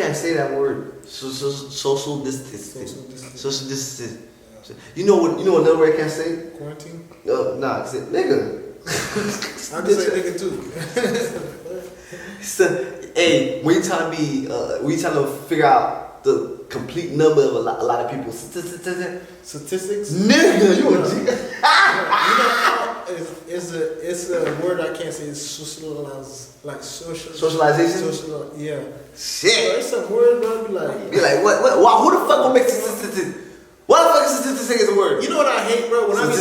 can't say that word. Social distancing. Social distancing. Yeah. You know what another word I can't say? Quarantine? Nah, say nigga. I can say nigga too. So, hey, we trying to figure out the complete number of a lot of people. Statistics? Nigga, you a G. You know, it's a word I can't say. It's Socialization? Yeah. Shit. So it's a word, bro. Be like, what? Who the fuck gonna make statistics? What the fuck is statistic is a word? You know what I hate, bro? When I be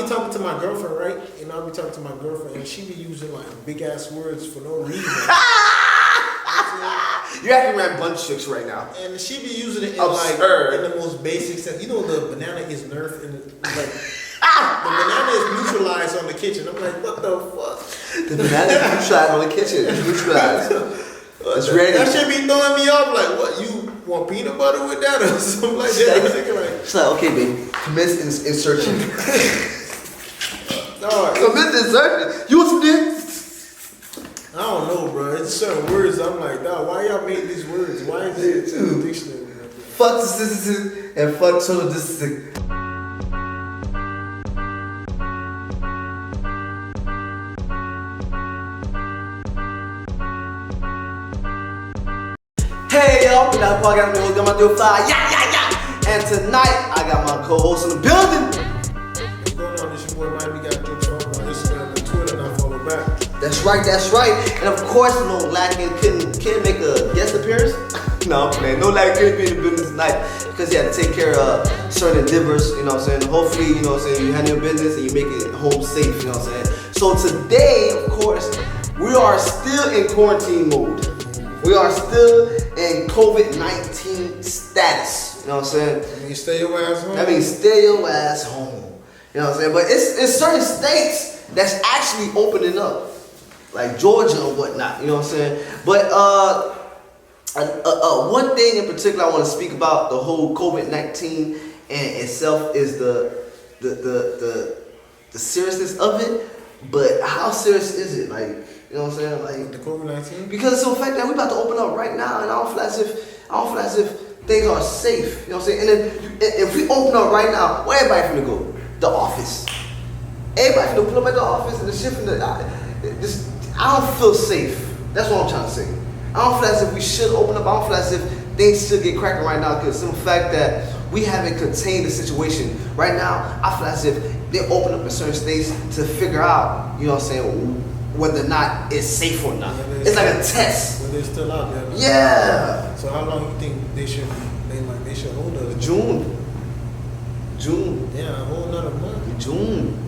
talking to my girlfriend, right? And I be talking to my girlfriend, and she be using like big ass words for no reason. You're acting around bunch chicks right now. And she be using it in Absurd. like in the most basic sense. You know, the banana is nerfed, and like the banana is neutralized on the kitchen. I'm like, what the fuck? The banana is neutralized on the kitchen. It's neutralized. It's ready. That shit be throwing me off. Like, what? You want peanut butter with that or something like that? I'm thinking like, it's like, okay, baby, commence insertion. no, Commence insertion. You want some dick? I don't know, bro. It's certain words. I'm like, dog, why y'all made these words? Why is it in the dictionary? Fuck statistics and fuck social distancing. Hey y'all, we got a podcast. We got my dude Fly. Yeah. And tonight I got my co-host in the building. What's going on? This your boy Mike. We got jokes on Instagram and Twitter, and I follow back. That's right. And of course, no Latin couldn't make a guest appearance. No, I'm playing. No Latin couldn't be in the business tonight because he had to take care of certain endeavors. You know what I'm saying? Hopefully, you know what I'm saying, you handle your business and you make it home safe. You know what I'm saying? So today, of course, we are still in quarantine mode. We are still in COVID-19 status. You know what I'm saying? That means stay your ass home. That means stay your ass home. You know what I'm saying? But it's certain states that's actually opening up, like Georgia or whatnot. You know what I'm saying? But one thing in particular I want to speak about the whole COVID-19 and itself is the seriousness of it. But how serious is it? Like, you know what I'm saying? Like the COVID-19? Because it's the fact that we about to open up right now, and I don't feel as if things are safe. You know what I'm saying? And then if we open up right now, where everybody finna go? The office. Everybody finna pull up at the office and the shit finna. I don't feel safe. That's what I'm trying to say. I don't feel as if we should open up. I don't feel as if things should get cracking right now because of the fact that we haven't contained the situation. Right now, I feel as if they open up in certain states to figure out, you know what I'm saying, whether or not it's safe or not. Yeah, it's like a test. But they're still out there. Yeah. So how long do you think they should hold us? June. Yeah, a whole nother month. June.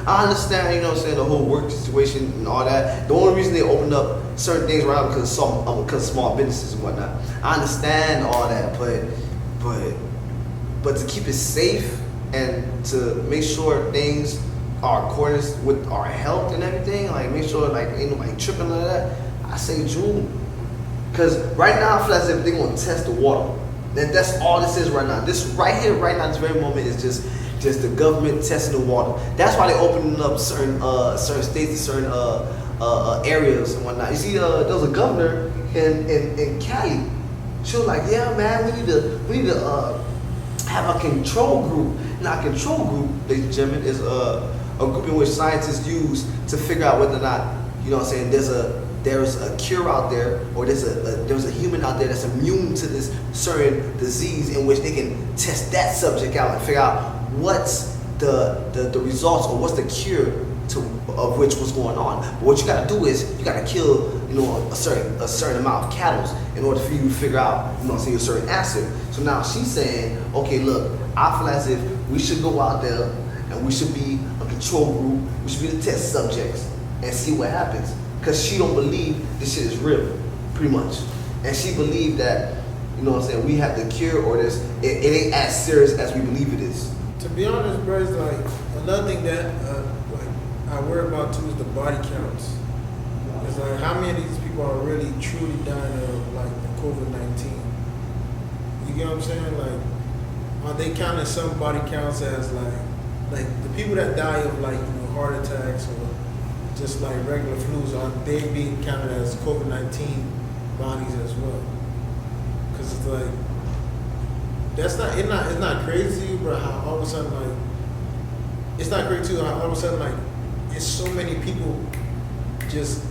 I understand, you know what I'm saying, the whole work situation and all that. The only reason they opened up certain things around because of small businesses and whatnot. I understand all that, but to keep it safe and to make sure things are in accordance with our health and everything, like make sure like ain't nobody tripping like that, I say June. Cause right now I feel as if they're gonna test the water. That's all this is right now. This right here, right now, this very moment is just the government testing the water. That's why they're opening up certain states and certain areas and whatnot. You see, there was a governor in Cali. She was like, yeah, man, we need to have a control group. Now, a control group, ladies and gentlemen, is a group in which scientists use to figure out whether or not, you know what I'm saying, there's a cure out there, or there's a human out there that's immune to this certain disease, in which they can test that subject out and figure out what's the results or what's the cure of which was going on. But what you gotta do is you gotta kill, you know, a certain amount of cattle in order for you to figure out, you know, say a certain answer. So now she's saying, okay, look, I feel as if we should go out there and we should be a control group, we should be the test subjects and see what happens. Because she don't believe this shit is real, pretty much. And she believed that, you know what I'm saying, we have the cure, or it ain't as serious as we believe it is. To be honest, bro, it's like another thing that I worry about too is the body counts. It's like how many of these people are really truly dying of like the COVID-19? You get what I'm saying? Like, are they counting some body counts as like the people that die of like, you know, heart attacks or just like regular flus, are they being counted as COVID-19 bodies as well? like it's not crazy, but how all of a sudden like it's not crazy too. How all of a sudden like it's so many people just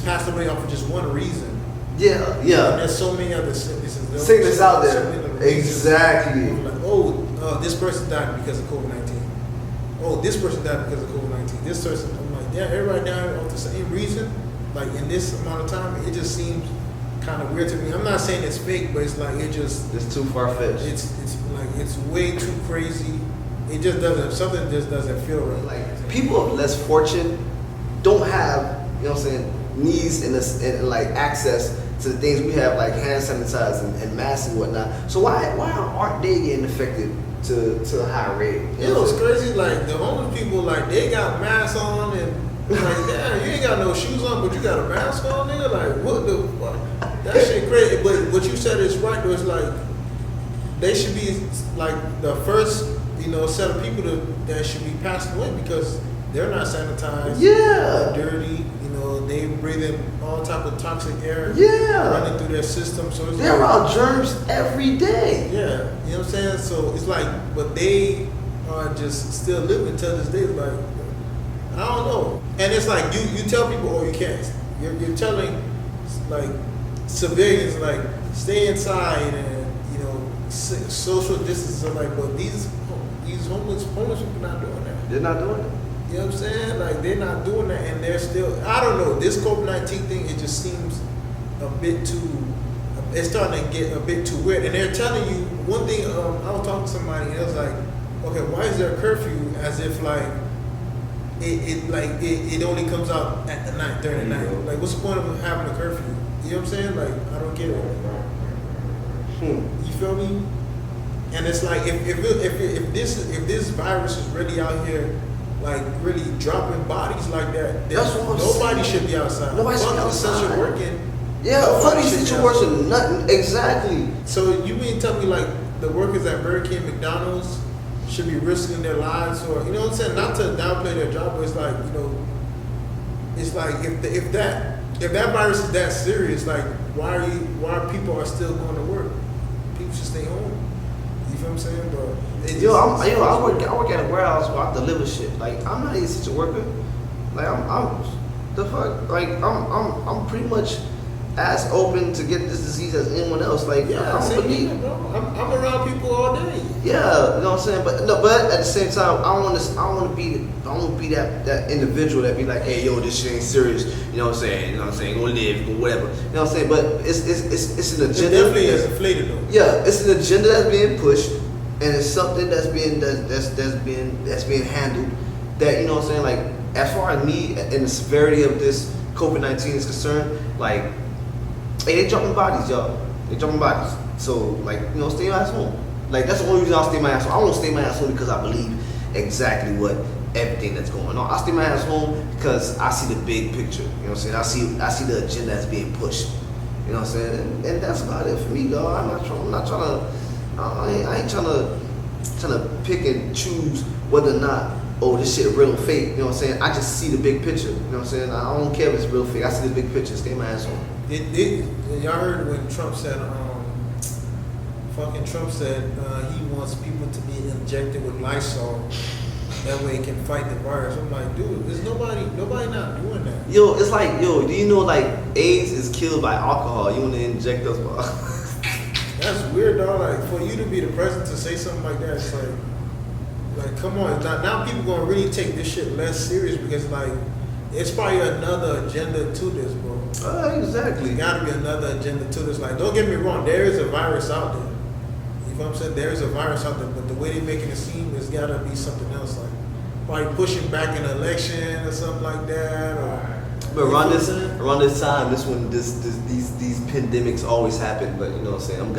passed away off of just one reason. Yeah, And yeah. there's so many other sicknesses. Sickness out So there. many other reasons. Exactly. Like, this person died because of COVID-19. Oh, this person died because of COVID-19. This person, I'm like, yeah, everybody died off the same reason. Like in this amount of time, it just seems kind of weird to me. I'm not saying it's fake, but it's like It's too far fetched. it's like it's way too crazy. It just doesn't. Something just doesn't feel right. Like people of less fortune don't have, you know what I'm saying, needs and like access to the things we have, like hand sanitizer and masks and whatnot. So why aren't they getting affected to a high rate? You know what's crazy? Like the homeless people, like they got masks on and like, damn, you ain't got no shoes on, but you got a mask on, nigga. Like what the fuck? That shit crazy. But what you said is right. Though. It's like they should be like the first, set of people that should be passed away because they're not sanitized. Yeah. They're dirty. They breathing all type of toxic air. Yeah. Running through their system. So it's They're like, around germs every day. yeah, you know what I'm saying? So it's like, but they are just still living till this day. It's like, I don't know. And it's like, you tell people, oh, you can't. You're telling, like, civilians, like, stay inside and, social distance. I'm like, but these homeless people not doing that. They're not doing it. You know what I'm saying? Like, they're not doing that, and they're still, I don't know, this COVID-19 thing, it just seems a bit too, it's starting to get a bit too weird. And they're telling you, one thing, I was talking to somebody, and it was like, okay, why is there a curfew as if, like, it only comes out at the night, during the night? Like, what's the point of having a curfew? You know what I'm saying? Like, I don't get it. You feel me? And it's like, if this virus is really out here, like really dropping bodies like that, That's what I'm nobody saying. should be outside. Nobody should be Fuck outside. essential working. Yeah, fuck Nobody these should be situations, nothing. Exactly. So you mean tell me like the workers at Burger King, McDonald's should be risking their lives, or you know what I'm saying? Not to downplay their job, but it's like it's like if that virus is that serious, like why people are still going to work? People should stay home. You feel what I'm saying? But I work at a warehouse where I deliver shit. Like I'm not even such a worker. Like I'm the fuck. Like I'm pretty much as open to get this disease as anyone else. Like yeah, I'm same bro. I'm around people all day. Yeah, you know what I'm saying. But at the same time, I want to be that individual that be like, hey, yo, this shit ain't serious. You know what I'm saying? You know what I'm saying? Gonna live, go whatever. You know what I'm saying? But it's an agenda. It definitely is inflated though. Yeah, it's an agenda that's being pushed, and it's something that's being handled. That you know what I'm saying? Like as far as me and the severity of this COVID-19 is concerned, like, hey, they jumping bodies, y'all. They jumping bodies. So like, stay your ass home. Like that's the only reason I'll stay my ass home. I won't stay my ass home because I believe exactly what everything that's going on. I'll stay my ass home because I see the big picture. You know what I'm saying? I see the agenda that's being pushed. You know what I'm saying? And that's about it for me, dog. I ain't trying to pick and choose whether or not, oh, this shit real or fake. You know what I'm saying? I just see the big picture. You know what I'm saying? I don't care if it's real or fake. I see the big picture. Stay my ass home. Y'all heard when Trump said, Trump said he wants people to be injected with Lysol. That way it can fight the virus. I'm like, dude, there's nobody not doing that. Yo, it's like, do you know like AIDS is killed by alcohol? You want to inject us? That's weird, dog. Like for you to be the president to say something like that, it's like come on. Now people gonna really take this shit less serious because like it's probably another agenda to this, bro. Exactly. There's gotta be another agenda to this. Like, don't get me wrong, there is a virus out there. You know what I'm saying? There is a virus out there, but the way they're making it seem, there's gotta be something else, like probably pushing back an election or something like that. But around this time, these pandemics always happen. But you know what I'm saying? I'm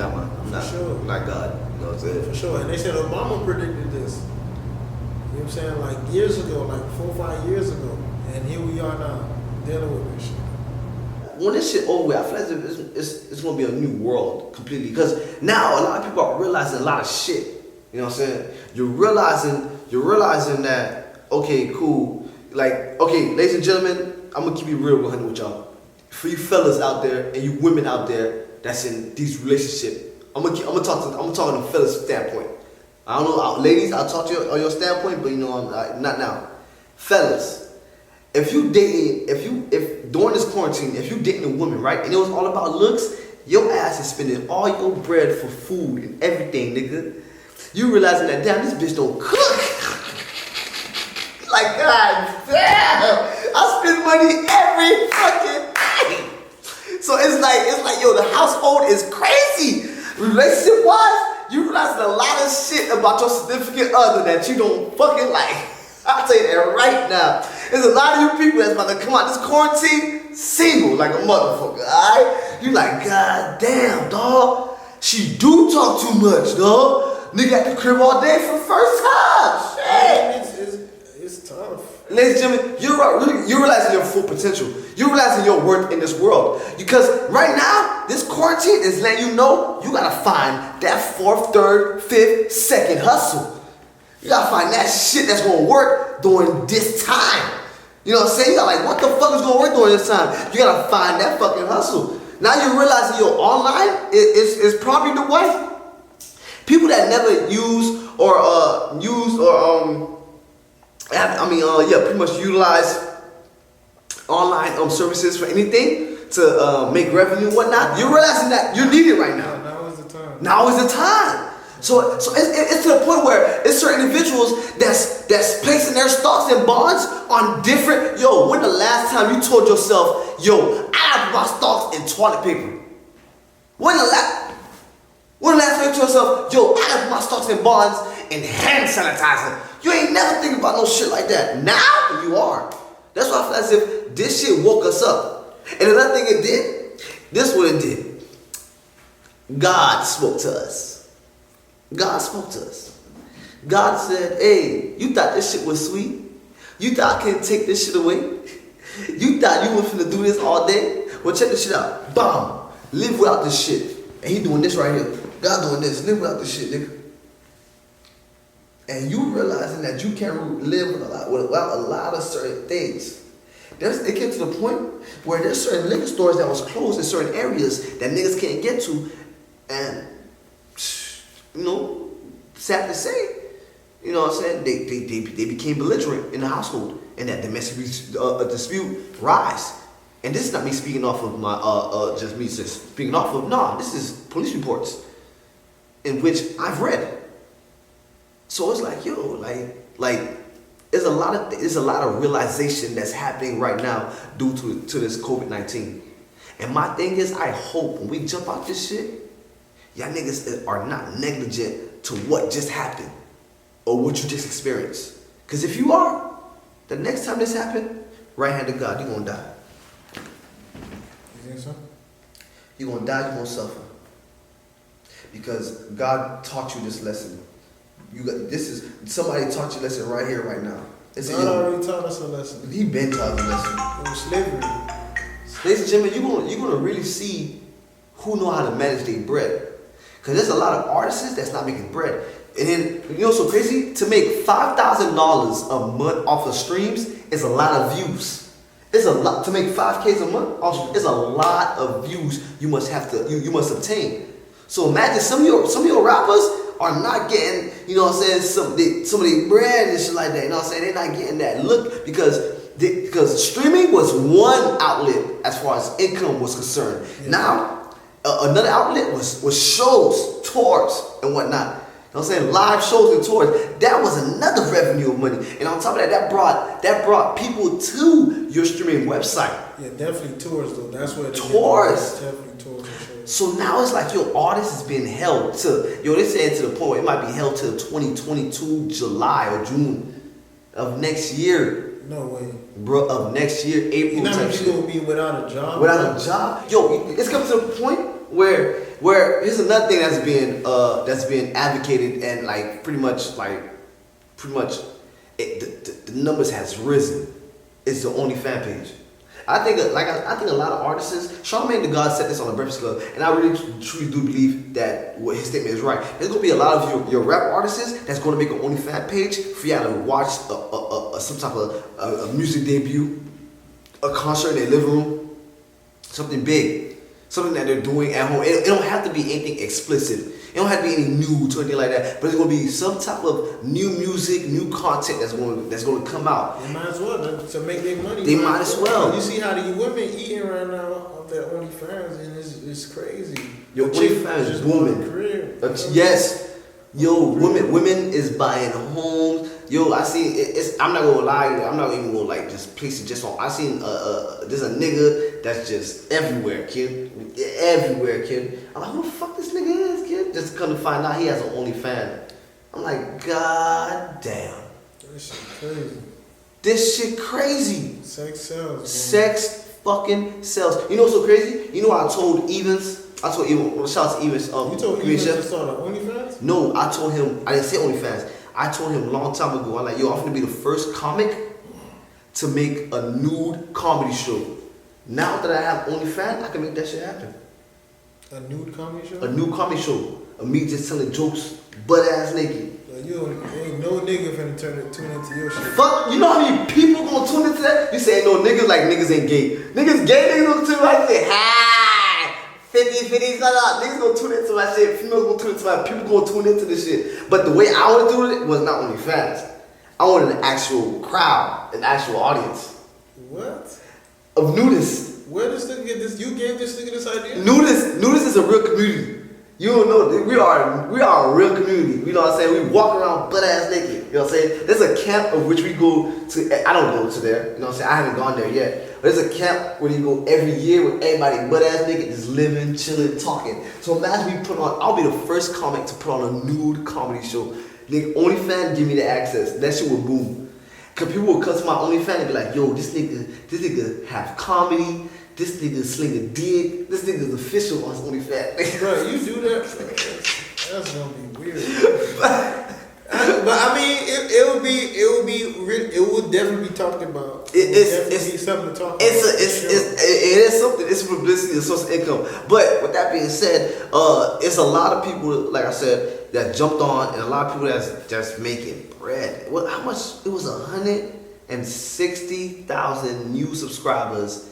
not God. You know what I'm saying? For sure. And they said Obama predicted this. You know what I'm saying? Like years ago, like 4 or 5 years ago, and here we are now dealing with this shit. When this shit over with, I feel like it's gonna be a new world completely. Because now a lot of people are realizing a lot of shit. You know what I'm saying? You're realizing that, okay, cool. Like, okay, ladies and gentlemen, I'm gonna keep you real 100 with y'all. For you fellas out there and you women out there, that's in these relationships. I'm gonna talk to the fellas standpoint. I don't know, ladies, I'll talk to you on your standpoint, but I'm not now. Fellas, if during this quarantine, if you dating a woman, right, and it was all about looks, your ass is spending all your bread for food and everything, nigga. You realizing that, damn, this bitch don't cook. Like, god damn, I spend money every fucking day. So it's like, yo, the household is crazy. Relationship wise, you realize a lot of shit about your significant other that you don't fucking like. I'll tell you that right now. There's a lot of you people that's about to come out this quarantine single like a motherfucker, alright? You like, god damn, dog. She do talk too much, dog. Nigga at the crib all day for the first time. Shit. It's tough. Ladies and gentlemen, you're realizing your full potential. You're realizing your worth in this world. Because right now, this quarantine is letting you know you gotta find that 4th, 3rd, 5th, 2nd hustle. You gotta find that shit that's gonna work during this time. You know what I'm saying? You gotta like, what the fuck is gonna work during this time? You gotta find that fucking hustle. Now you're realizing your online is probably the way. People that never pretty much utilize online services for anything to make revenue and whatnot. You're realizing that you need it right now. Now is the time. Now is the time. So it's to the point where it's certain individuals that's placing their stocks and bonds on different. Yo, when the last time you told yourself, yo, I have my stocks in toilet paper? When the last time you told yourself, yo, I have my stocks and bonds in hand sanitizer? You ain't never think about no shit like that. Now you are. That's why I feel as if this shit woke us up. And another thing it did, this is what it did. God spoke to us. God spoke to us. God said, hey, you thought this shit was sweet? You thought I couldn't take this shit away? You thought you were finna do this all day? Well, check this shit out. Bomb. Live without this shit. And he doing this right here. God doing this. Live without this shit, nigga. And you realizing that you can't live without a lot of certain things. It came to the point where there's certain liquor stores that was closed in certain areas that niggas can't get to. And, sad to say, you know what I'm saying, they became belligerent in the household. And that domestic dispute rise. And this is not me speaking off of my, this is police reports in which I've read. So it's like, yo, like there's a lot of realization that's happening right now due to this COVID-19. And my thing is, I hope when we jump out this shit, y'all niggas are not negligent to what just happened or what you just experienced. Because if you are, the next time this happened, right hand of God, you're gonna die. You think so? You're gonna die, you're gonna suffer. Because God taught you this lesson. Somebody taught you a lesson right here, right now. God already taught us a lesson. He been taught a lesson. It was slavery. Ladies and gentlemen, you're gonna really see who know how to manage their bread. Cause there's a lot of artists that's not making bread. And then, you know what's so crazy? To make $5,000 a month off of streams is a lot of views. It's a lot to make 5Ks a month. It's a lot of views you must obtain. So imagine some of your rappers are not getting, you know what I'm saying, some of their bread and shit like that. You know what I'm saying? They're not getting that look because streaming was one outlet as far as income was concerned. Yeah. Now, another outlet was shows, tours, and whatnot. You know what I'm saying? Live shows and tours. That was another revenue of money. And on top of that, that brought people to your streaming website. Yeah, definitely tours though. That's what tours. Definitely tours and shows. So now it's like your artist is being held to, they saying to the point where it might be held to 2022 July or June of next year. No way. Bro, of next year, April. You know how many people will be without a job? Without a job? Yo, it's coming to the point where here's another thing that's being advocated and pretty much the numbers has risen. It's the only fan page. I think a lot of artists, Charlamagne the God said this on the Breakfast Club, and I really truly do believe that what his statement is right. There's gonna be a lot of your rap artists that's gonna make an OnlyFans page for y'all to watch some type of a music debut, a concert in their living room, something big. something that they're doing at home. It don't have to be anything explicit. It don't have to be any nudes or anything like that. But it's gonna be some type of new music, new content that's gonna come out. They might as well to make their money. They might as well. You see how the women eating right now of their OnlyFans, and it's crazy. Your OnlyFans is booming. Yes. Yo, women is buying homes. Yo, I see it's. I'm not gonna lie. I'm not even gonna like just place it just on. I seen there's a nigga that's just everywhere, kid. Everywhere, kid. I'm like, who the fuck this nigga is, kid? Just come to find out he has an OnlyFans. I'm like, god damn. This shit crazy. This shit crazy. Sex sells. Man. Sex fucking sells. You know what's so crazy? You know what I told Evans? I told Evans. Shout out to Evans. You told Evans to start an OnlyFans? No, I told him. I didn't say OnlyFans. I told him a long time ago. I'm like, yo, I'm gonna be the first comic to make a nude comedy show. Now that I have OnlyFans, I can make that shit happen. A nude comedy show? A nude comedy show. Of me just telling jokes, butt ass naked. Ain't no nigga finna tune into your shit. Fuck, you know how many people gonna tune into that? You say no niggas like niggas ain't gay. Niggas gay, niggas gonna tune I say, hi, 50, shut up. Niggas gonna tune into my shit. Females gonna tune into my people gonna tune into this shit. But the way I wanna do it was not only fans. I wanted an actual crowd, an actual audience. What? Of nudists. Where does this nigga get this? You gave this nigga this idea? Nudists is a real community. You don't know, we are a real community. You know what I'm saying? We walk around butt ass naked. You know what I'm saying? There's a camp of which we go to. I don't go to there. You know what I'm saying? I haven't gone there yet. But there's a camp where you go every year with everybody butt ass naked, just living, chilling, talking. So imagine we put on. I'll be the first comic to put on a nude comedy show. Nigga, OnlyFans give me the access. That shit will boom. Cause people will come to my OnlyFans and be like, yo, this nigga have comedy. This nigga sling a dick. This nigga's official on his OnlyFans. Bro, you do that? That's gonna be weird. But I mean, it would definitely be talked about. It's something to talk about. It is something. It's publicity, a source of income. But with that being said, it's a lot of people, like I said, that jumped on, and a lot of people that's making bread. Well, how much? It was 160,000 new subscribers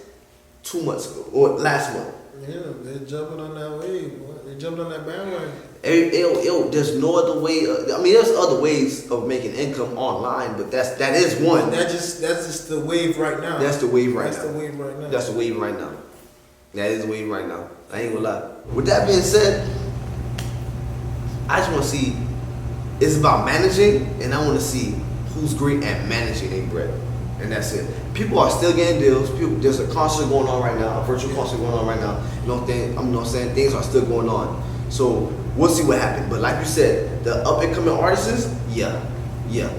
2 months ago or last month. Yeah, they're jumping on that wave. They jumped on that bandwagon. There's no other way. I mean, there's other ways of making income online, but that is one. That's just the wave right now. That's the wave right now. That's the wave right now. That's the wave right now. That is the wave right now. I ain't gonna lie. With that being said, I just want to see. It's about managing, and I want to see who's great at managing their bread. And that's it. People are still getting deals. There's a concert going on right now, a virtual concert going on right now. You know what I'm saying? Things are still going on. So we'll see what happens. But like you said, the up and coming artists, yeah. You're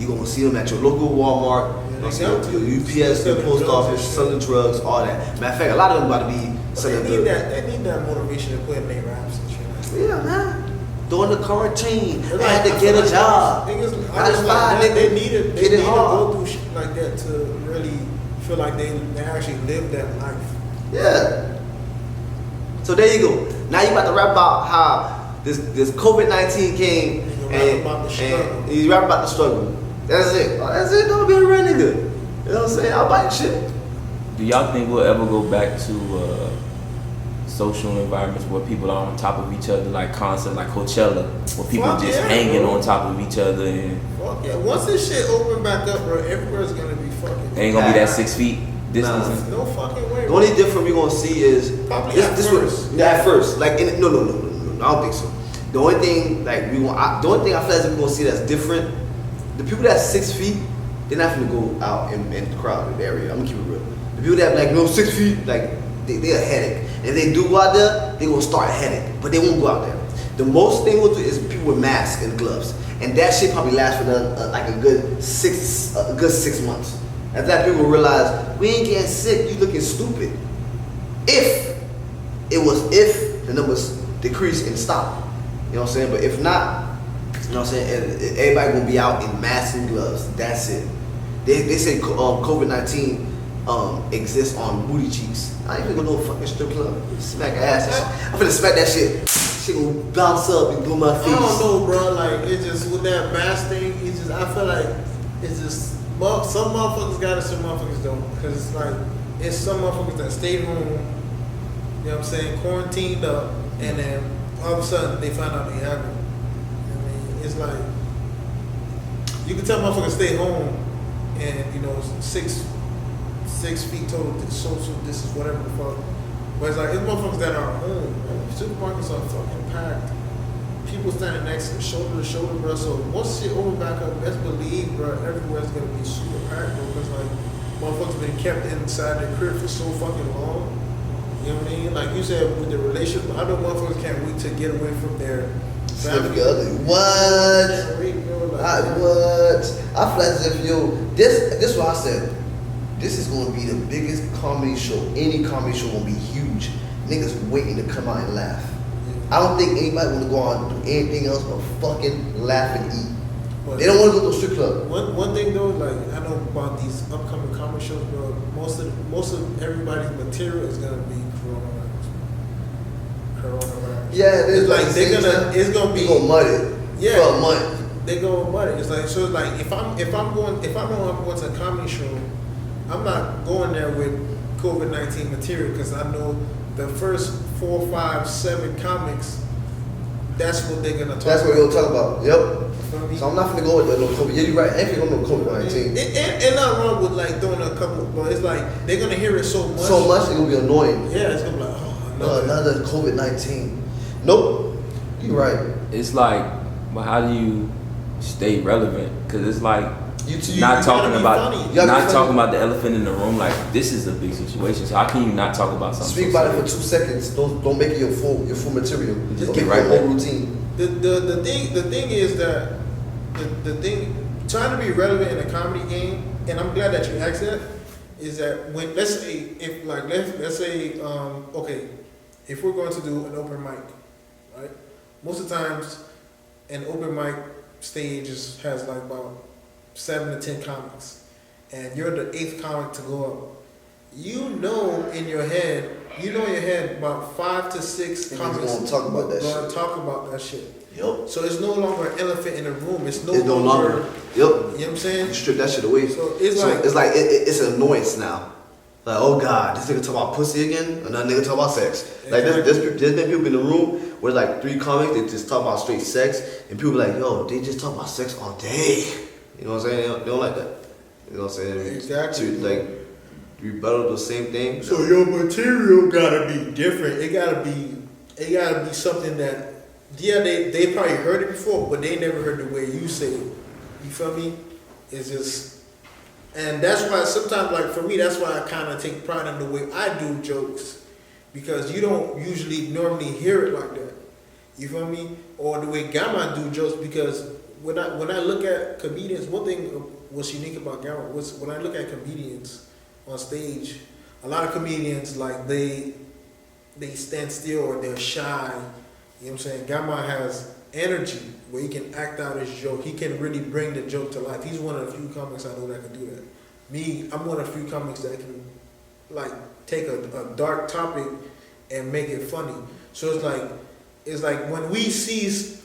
gonna see them at your local Walmart, your UPS, your post office, selling drugs, all that. Matter of fact, a lot of them about to be selling drugs. They need that motivation to put in their raps and shit. Yeah, man. During the quarantine, I had to get a job. They need to go through shit like that to really feel like they actually live that life. Yeah. So there you go. Now you about to rap about how this COVID-19 came and you rap about the struggle. That's it. Don't be a real nigga. You know what I'm saying? I'll buy shit. Do y'all think we'll ever go back to social environments where people are on top of each other, like concerts, like Coachella, where people hanging on top of each other? And fuck yeah. Once this shit open back up, bro, everywhere's gonna be fucking. Ain't gonna be that 6 feet distance. No fucking way. The only difference we're gonna see is probably first. At first. Like no, I don't think so. The only thing I feel like we're gonna see that's different. The people that's 6 feet, they're not gonna go out in the crowd in the area. I'm gonna keep it real. The people that like 6 feet, like they're a headache. If they do go out there, they gonna start a headache, but they won't go out there. The most thing we'll do is people with masks and gloves, and that shit probably lasts for like a good 6 months. After that, people will realize we ain't getting sick. You looking stupid. If the numbers decrease and stop, you know what I'm saying. But if not, you know what I'm saying. Everybody gonna be out in masks and gloves. That's it. They say COVID-19 exists on booty cheeks. I ain't gonna go to a fucking strip club. Smack her ass. I'm finna smack that shit. She gonna bounce up and do my face. I don't know, bro. Like it's just with that mask thing. I feel like it's just some motherfuckers got it, some motherfuckers don't. Cause it's like it's some motherfuckers that stay home You know what I'm saying? Quarantined up, and then all of a sudden they find out they have it. I mean, it's like you can tell motherfuckers stay home, and you know 6 feet total social distance, whatever the fuck. But it's like it's motherfuckers that are home. Supermarkets are fucking packed. People standing next to shoulder, bro. So once shit open back up, best believe, bro, everywhere's gonna be super packed, bro. Because like motherfuckers been kept inside their crib for so fucking long. You know what I mean? Like you said with the relationship, I know motherfuckers can't wait to get away from their family. What? Can't wait, bro. Like, What? I feel as if this is what I said. This is gonna be the biggest comedy show. Any comedy show gonna be huge. Niggas waiting to come out and laugh. I don't think anybody want to go out and do anything else but fucking laugh and eat. But they don't want to go to a strip club. One thing though, like I know about these upcoming comedy shows, bro. Most of everybody's material is gonna be coronavirus. Yeah, it's like it's gonna be. They gonna mud it. Yeah, for a month. They go mud it. It's like so. It's like if I'm going to a comedy show, I'm not going there with COVID-19 material because I know the first 4, 5, 7 comics. That's what they're gonna talk. That's what they're gonna talk about. Yep. I So I'm not gonna go with no COVID. Yeah, you're right. I ain't gonna go with COVID-19. And not wrong with like throwing a couple, but it's like they're gonna hear it so much. So much it's gonna be annoying. Yeah, it's gonna be like, oh, another COVID-19. Nope. You're right. It's like, but how do you stay relevant? Because it's like You talking about funny. the elephant in the room. Like this is a big situation. So how can you not talk about something? Speak about it for 2 seconds. Don't make it your full material. Just Don't get make right your whole back. routine. The thing is that the thing trying to be relevant in a comedy game, and I'm glad that you asked that, is that when let's say okay, if we're going to do an open mic, right? Most of the times, an open mic stage has like about 7 to 10 comics, and you're the 8th comic to go up. You know in your head about 5 to 6 comics gonna talk about that gonna shit. talk about that shit. Yep. So it's no longer an elephant in the room. It's no No longer. longer. Yep. You know what I'm saying? You strip that shit away. So it's like it's an annoyance now. Like, oh God, this nigga talk about pussy again, another nigga talk about sex. Like there's been people in the room where like 3 comics, they just talk about straight sex, and people be like, yo, they just talk about sex all day. You know what I'm saying? They don't like that. You know what I'm saying? Exactly. To like rebuttal the same thing. So your material gotta be different. It gotta be something that they probably heard it before, but they never heard the way you say it. You feel me? It's just, and that's why sometimes, like for me, that's why I kind of take pride in the way I do jokes, because you don't usually normally hear it like that. You feel me? Or the way Gamma do jokes, because when I look at comedians, one thing what's unique about Gamma was when I look at comedians on stage, a lot of comedians like they stand still or they're shy. You know what I'm saying? Gamma has energy where he can act out his joke. He can really bring the joke to life. He's one of the few comics I know that can do that. Me, I'm one of the few comics that can like take a dark topic and make it funny. So it's like when we see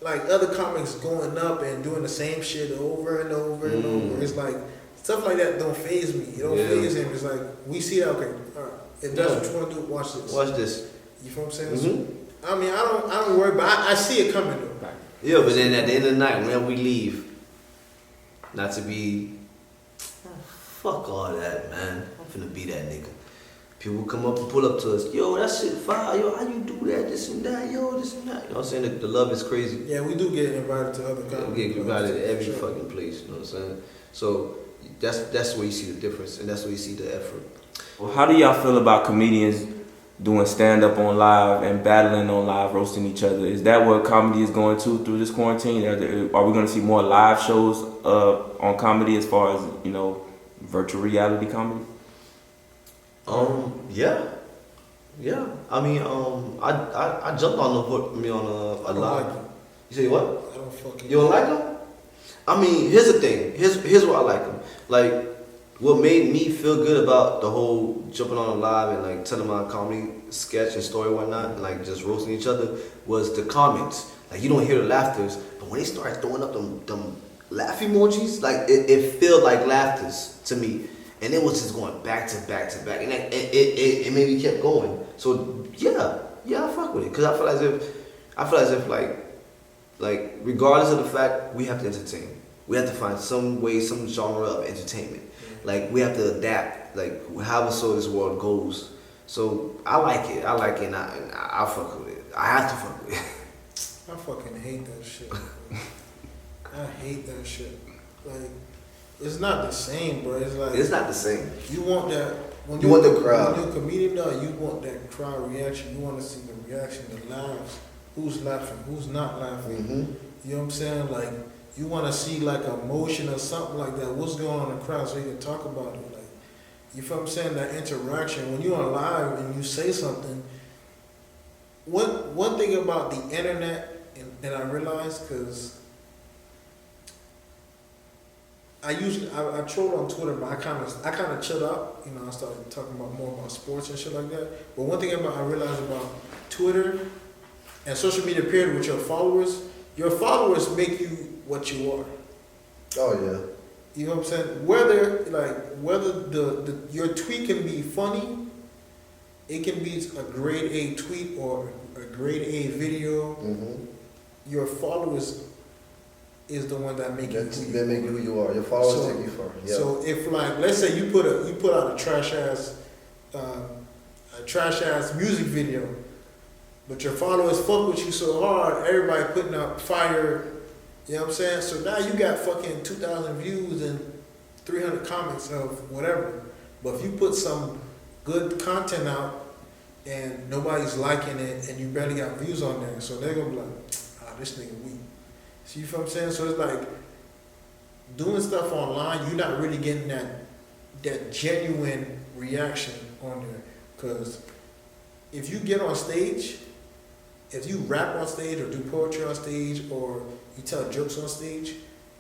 like other comics going up and doing the same shit over and over and over, it's like stuff like that don't faze me. It don't faze him. It's like we see that, okay, all right. If that's what you want to do, watch this. Watch this. You feel what I'm saying? So, I mean, I don't worry, but I see it coming though. Yeah, but then at the end of the night, when we leave, not to be, fuck all that, man. I'm finna be that nigga. People come up and pull up to us, yo, that shit fire, yo, how you do that, this and that, yo, this and that. You know what I'm saying? The love is crazy. Yeah, we do get invited to other Yeah, conferences. we get invited to every fucking place, you know what I'm saying? So that's where you see the difference, and that's where you see the effort. Well, how do y'all feel about comedians doing stand-up on live and battling on live, roasting each other? Is that what comedy is going to through this quarantine? Are we going to see more live shows on comedy as far as, you know, virtual reality comedy? Yeah. I mean, I jumped on a live. Like You say what? I don't fucking. You don't like them? I mean, here's the thing. Here's why I like them. Like, what made me feel good about the whole jumping on a live and like telling my comedy sketch and story and whatnot, and like just roasting each other, was the comments. Like, you don't hear the laughters, but when they start throwing up them laugh emojis, like it felt like laughters to me. and it was just going back to back to back, and it made me kept going. So yeah, I fuck with it because I feel as if like regardless of the fact, we have to entertain. We have to find some way, some genre of entertainment. Like we have to adapt, like however so this world goes. So I like it, and I fuck with it. I have to fuck with it. I fucking hate that shit. I hate that shit. Like, it's not the same, bro. It's like It's not the same. you want that. When You want the crowd. When you're a comedian, though, you want that crowd reaction. You want to see the reaction, the laughs. Who's laughing? Who's not laughing? Mm-hmm. You know what I'm saying? Like, you want to see like emotion or something like that. What's going on in the crowd so you can talk about it. Like, you feel what I'm saying? That interaction. When you're on live and you say something. One thing about the internet, and I realized, because I trolled on Twitter, but I kind of chilled out. You know, I started talking about more about sports and shit like that. But one thing I realized about Twitter and social media period with your followers make you what you are. Oh yeah. You know what I'm saying? Whether the your tweet can be funny, it can be a grade A tweet or a grade A video. Mm-hmm. Your followers is the one that make you who you are. Your followers take you far. Yeah. So if like let's say you put out a trash ass music video, but your followers fuck with you so hard, everybody putting out fire. You know what I'm saying? So now you got fucking 2,000 views and 300 comments of whatever. But if you put some good content out and nobody's liking it and you barely got views on there, so they're gonna be like, this nigga weak. See, you feel what I'm saying? So it's like doing stuff online, you're not really getting that genuine reaction on there. Because if you get on stage, if you rap on stage or do poetry on stage or you tell jokes on stage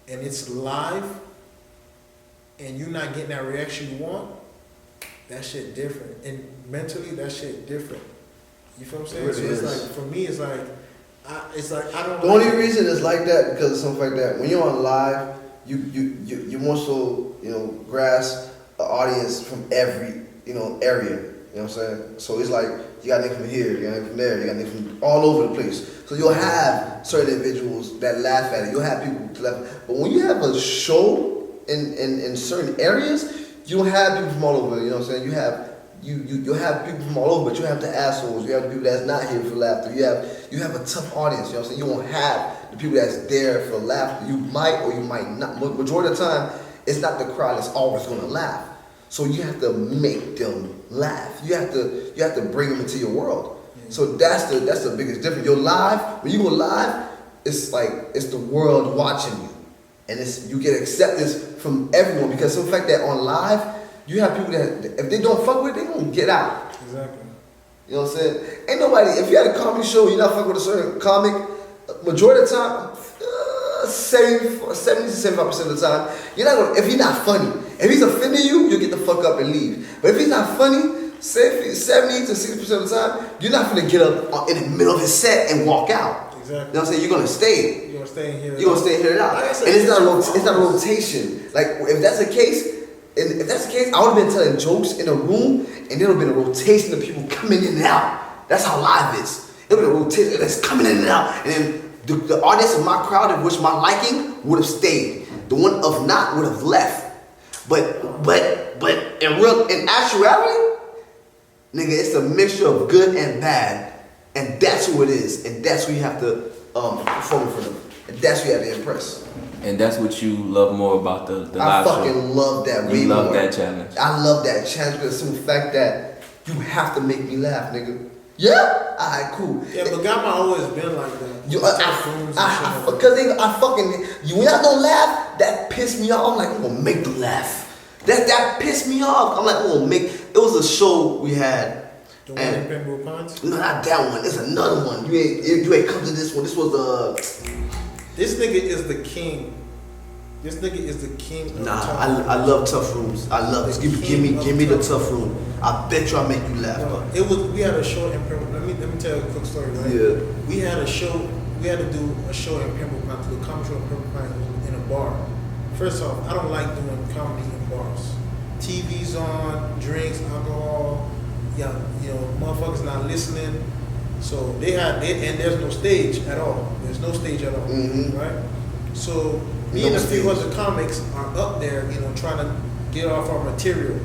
and it's live and you're not getting that reaction you want, that shit different. And mentally, that shit different. You feel what I'm saying? It really so it's is. like, for me, it's like I don't. The only reason it's like that because of something like that. When you're on live, you more so grasp an audience from every area. You know what I'm saying? So it's like you got niggas from here, you got niggas from there, you got niggas from all over the place. So you'll have certain individuals that laugh at it. You'll have people to laugh. But when you have a show in certain areas, you don't have people from all over. You know what I'm saying? You'll have people from all over, but you have the assholes. You have the people that's not here for laughter. You have a tough audience. You know what I'm saying? You won't have the people that's there for laughter. You might or you might not. Majority of the time, it's not the crowd that's always going to laugh. So you have to make them laugh. You have to bring them into your world. Yeah. So that's the biggest difference. You're live. When you go live, it's like it's the world watching you, and you get acceptance from everyone because of the fact that on live. You have people that, if they don't fuck with it, they gonna get out. Exactly. You know what I'm saying? Ain't nobody, if you had a comedy show, you're not fucking with a certain comic, majority of the time, 70 to 75% of the time, you're not gonna, if he's not funny, if he's offending you, you'll get the fuck up and leave. But if he's not funny, 70 to 60% of the time, you're not gonna get up in the middle of his set and walk out. Exactly. You know what I'm saying? You're gonna stay. You're gonna stay in here. You're gonna stay here and out. Like I said, and it's not a rotation. Like, if that's the case, and if that's the case, I would have been telling jokes in a room, and there would have been a rotation of people coming in and out. That's how live is. It would have been a rotation that's coming in and out. And then the audience of my crowd, of which my liking, would have stayed. The one of not would have left. But in actuality, nigga, it's a mixture of good and bad. And that's who it is. And that's who you have to perform for them. And that's who you have to impress. And that's what you love more about the live show. I fucking love that. You love more. that challenge. I love that challenge because of the fact that you have to make me laugh, nigga. Yeah? Alright, cool. Yeah, but Gamma always been like that. When I don't laugh, that pissed me off. I'm like, I'm gonna make them laugh. That pissed me off. I'm like, I'm gonna make. It was a show we had. The one in Pembroke Pines? No, not that one. It's another one. You ain't come to this one. This was This nigga is the king. This nigga is the king. Of I love tough rooms. I love this. Give me the tough room. I bet you I'll make you laugh. No, we had a show in Pembroke. Let me tell you a quick story, right? Yeah. We had a show. We had to do a show in Pembroke Pines, do a comedy show in Pembroke Pines in a bar. First off, I don't like doing comedy in bars. TV's on, drinks, alcohol. Yeah, motherfuckers not listening. So and there's no stage at all. There's no stage at all, right? So me and a few other comics are up there, trying to get off our material,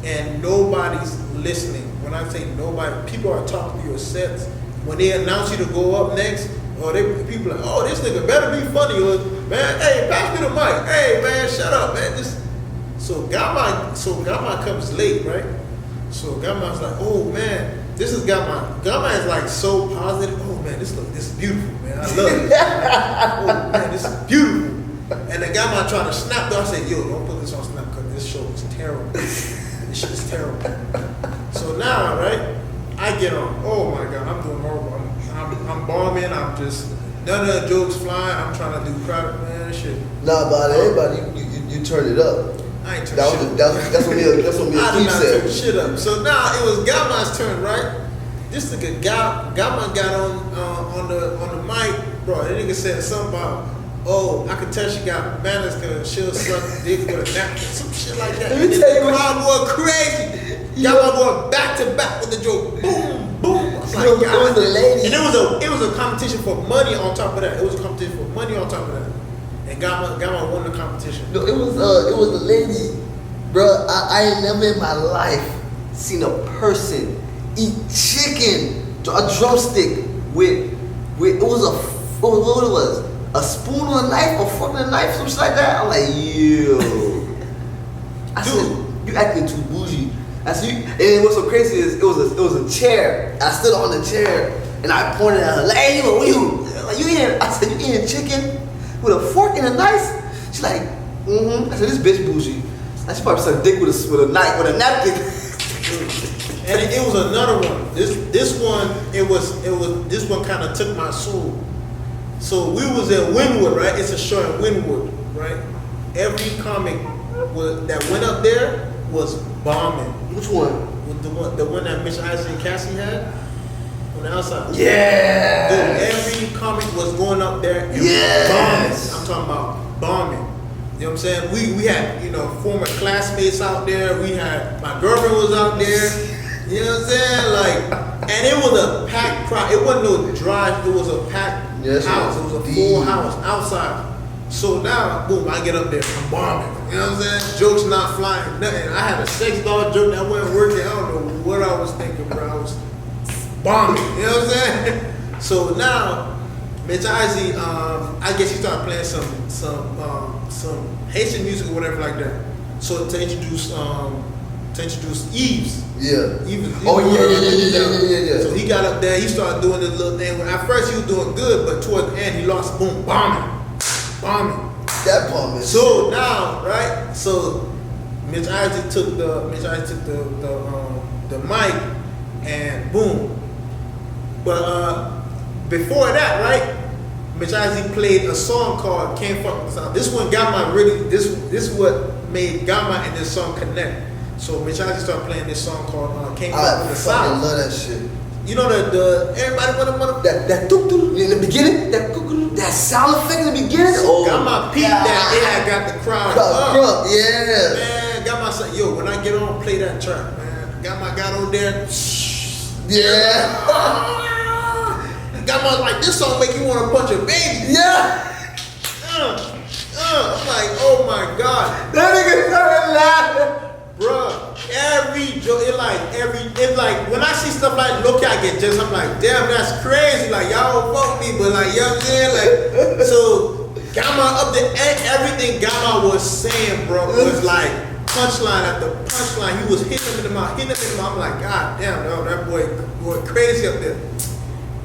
and nobody's listening. When I say nobody, people are talking to your sets. When they announce you to go up next, or people are like, oh, this nigga better be funny, or man, hey, pass me the mic. Hey, man, shut up, man. So Gamma comes late, right? So Gamma's like, oh man. This is Gamma. Gamma is like so positive. Oh man, this is beautiful, man. I love it. Oh man, this is beautiful. And then Gamma trying to snap though. I said, yo, don't put this on Snap because this show is terrible. This shit is terrible. So now, right, I get on. Oh my god, I'm doing horrible. I'm bombing. I'm just none of the jokes flying. I'm trying to do crowd, man, shit. Nah, but everybody, you turned it up. I ain't turn shit up. That's what me I did not said. turn shit up. So now it was Gamma's turn, right? This nigga Gamma got on the mic, bro. That nigga said something about, oh, I can tell she got manners because she'll suck dick with a napkin, some shit like that. And then the crowd going crazy. Gamma going back to back with the joke, boom, boom. I was like, God. It was the lady. And it was a competition for money on top of that. It was a competition for money on top of that. And Gamma won the competition. No, it was a lady, bro. I ain't never in my life seen a person eat chicken, a drumstick with what it was, a spoon or a knife, or fork and a knife, some shit like that. I'm like, yo. I said, you acting too bougie. I said, and what's so crazy is it was a chair. I stood on the chair and I pointed at her like, hey, what you eating? I said, you eating chicken with a fork and a knife? She's like, I said, this bitch bougie. I should probably suck dick with a knife, with a napkin. And it was another one. This one kind of took my soul. So we was at Wynwood, right? It's a show at Wynwood, right? Every comic that went up there was bombing. Which one? The one that Mitch Isaac and Cassie had on the outside. Yeah. Dude, every comic was going up there and bombing. I'm talking about bombing. You know what I'm saying? We had, former classmates out there. We had, my girlfriend was out there. You know what I'm saying? Like, and it was a packed crowd. It wasn't no drive. It was a packed house. It was a full house outside. So now, boom, I get up there. I'm bombing. You know what I'm saying? Jokes not flying, nothing. I had a $6 joke that wasn't working. I don't know what I was thinking, bro. I was bombing. You know what I'm saying? So now, Mitch Isaac, I guess he started playing some Haitian music or whatever like that. So to introduce Eves. Yeah. Eves Yeah. So he got up there, he started doing this little thing. At first he was doing good, but toward the end he lost, boom, bombing. That bombing. So now, right? So Mitch Isaac took the mic and boom. But before that, right? Mitch Isaac played a song called Can't Fuck With the Sound. This one Gamma really, this what made Gamma and this song connect. So Mitch Isaac started playing this song called Can't Fuck With the Sound. I love that shit. You know the everybody wanna that doo doo in the beginning, that sound effect in the beginning. So Gamma peeped that it had got the crowd up. Yeah. Man, Gamma said, yo, when I get on, play that track, man. Gamma got on there. Yeah. Gamma's like, this song make you want to punch a baby. Yeah. I'm like, oh my God. That nigga started laughing. Bruh, every joke, it's like, when I see stuff like, look, I get just, I'm like, damn, that's crazy. Like, y'all don't fuck me, but like, you know what I'm saying? Like, so, Gamma up there, everything Gamma was saying, bro, was like, punchline after punchline. He was hitting him in the mouth. I'm like, God damn, no, that boy going crazy up there.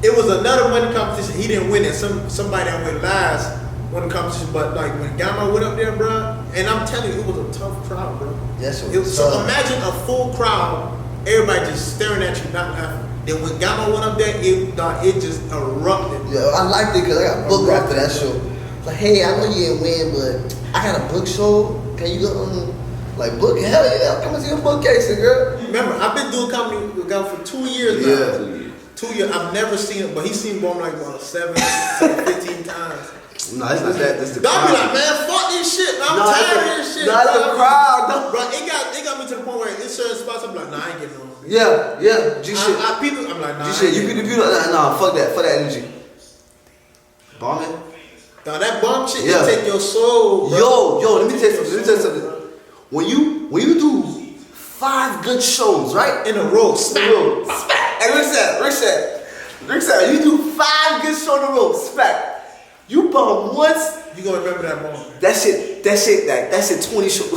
It was another money competition. He didn't win it. Somebody that went last won the competition. But like when Gamma went up there, bro, and I'm telling you, it was a tough crowd, bro. Yes, so imagine a full crowd, everybody just staring at you, not laughing. Then when Gamma went up there, it just erupted. Yeah, I liked it because I got booked after that show. Like, hey, I know you didn't win, but I got a book show. Can you go? Like, book? Hell yeah, come and see a bookcase, girl. Remember, I've been doing comedy with Gamma for 2 years now. 2 years. I've never seen it, but he's seen Bomb like about 7, 15 times. No, it's not that. It's the Y'all be crowd. like, man, fuck this shit. I'm No, tired of this shit. No, it's the crowd. No. Bro, it got me to the point where in certain spots I'm like, nah, I ain't getting on. Yeah. G shit. I'm like, nah. G shit. You be the beauty. Nah, fuck that energy. Bombing. Nah, that bomb shit Yeah. can take your soul, bro. Yo, let me tell you something. When you do 5 good shows, right? In a row, smack. Hey, Rick said, you do 5 good shows in a row, smack. You bomb once, You gonna remember that moment. that shit 20 shows.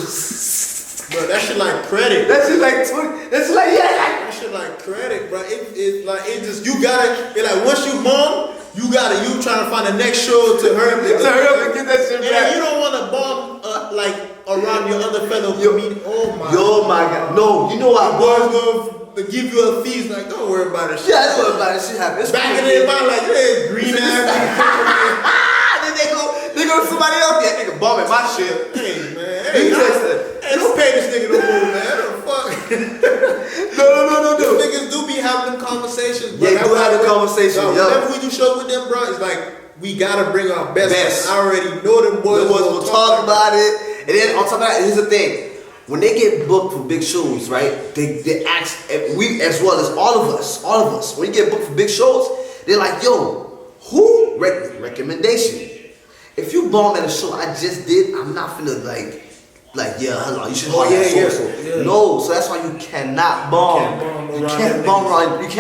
Bro, that shit like credit. That shit like 20, that's like, yeah. That shit like credit, bro. It like, it just, you gotta, it like, once you bomb, you trying to find the next show to hurry up To get that shit and back. you don't want to bomb, like, around your other fellow comedian. Oh my God. No, you know what? Boys gonna give you a fees, like, don't worry about it. Yeah, that's what about it. Shit happens. Back in their mind, like, hey, green ass. Then they go to somebody else. Yeah, nigga bombing my shit. Hey, man. Hey, Hey, don't pay this nigga no more, man. What the fuck? No. These niggas do be having them conversations, bro. Yeah, do have the conversation, yo. Whenever we do shows with them, bro, it's like, we gotta bring our best. Best. I already know them boys. The boys will talk about it. And then on top of that, here's the thing. When they get booked for big shows, right? They ask, we as well as all of us, when you get booked for big shows, they're like, yo, who recommendation? If you bomb at a show I just did, I'm not finna like yeah, hello, you should hold yeah. No, so that's why you cannot bomb. You can't bomb around. In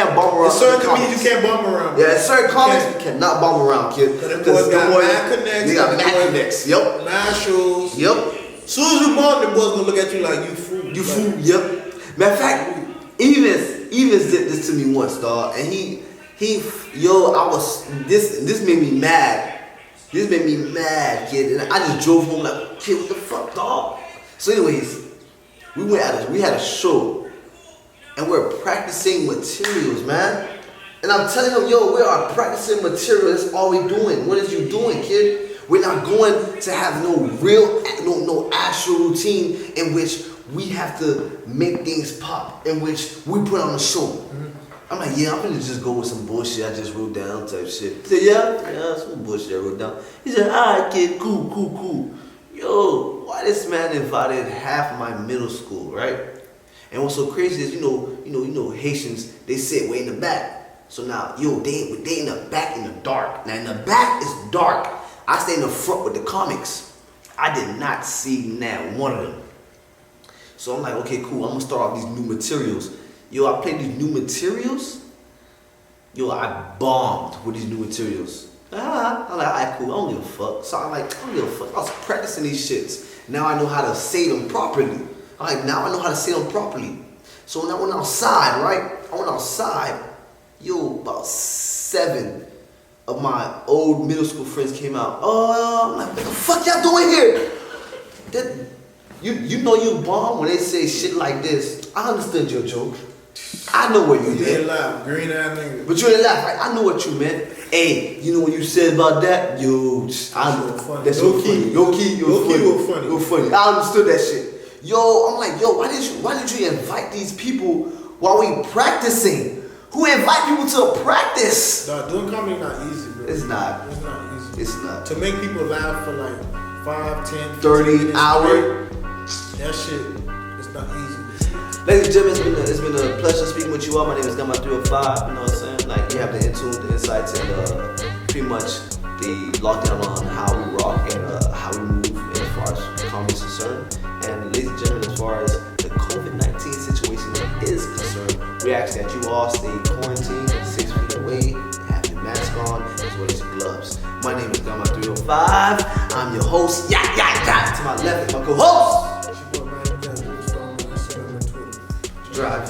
certain comedians, you can't bomb around. Yeah, in certain comics, you cannot bomb around, kid. But them boys got mad connects. They got mad connects. Yep. Mad shows. Yep. Soon as you bomb, the boys gonna look at you like you fool. You fool. Yep. Matter of fact, Evans did this to me once, dog, and this made me mad. This made me mad, kid, and I just drove home like, kid, what the fuck, dog? So anyways, we had a show, and we're practicing materials, man. And I'm telling him, yo, we are practicing materials. That's all we doing. What is you doing, kid? We're not going to have no actual routine in which we have to make things pop, in which we put on a show. Mm-hmm. I'm like, yeah, I'm gonna just go with some bullshit I just wrote down type shit. He said, yeah, some bullshit I wrote down. He said, alright, kid, cool. Yo, why this man invited half my middle school, right? And what's so crazy is, you know, Haitians, they sit way in the back. So now, yo, they in the back in the dark. Now in the back is dark. I stay in the front with the comics. I did not see not one of them. So I'm like, okay, cool. I'm gonna start off these new materials. Yo, I played these new materials. Yo, I bombed with these new materials. I'm like, alright, cool. I don't give a fuck. So I'm like, I don't give a fuck. I was practicing these shits. Now I know how to say them properly. I'm like, now I know how to say them properly. So when I went outside, right? Yo, about 7 of my old middle school friends came out. I'm like, what the fuck y'all doing here? You know you bomb when they say shit like this. I understood your joke. I know what you didn't meant. laugh, green ass nigga. But you didn't laugh, right? I know what you meant. Hey, you know what you said about that? Yo, that's so funny. Low key, you're funny. I understood that shit. Yo, I'm like, yo, why did you invite these people while we practicing? Who invite people to a practice? Nah, doing comedy not easy, bro. It's not. It's not easy. It's not. To make people laugh for like 5, 10, 30 hours. That shit, it's not easy. Ladies and gentlemen, it's been a pleasure speaking with you all. My name is Gamma305. You know what I'm saying? Like, you have the insights, and pretty much the lockdown on how we rock and how we move as far as comedy is concerned. And ladies and gentlemen, as far as the COVID-19 situation is concerned, we ask that you all stay quarantined, 6 feet away, have your mask on, as well as your gloves. My name is Gamma305. I'm your host. To my left is my co-host. Drive.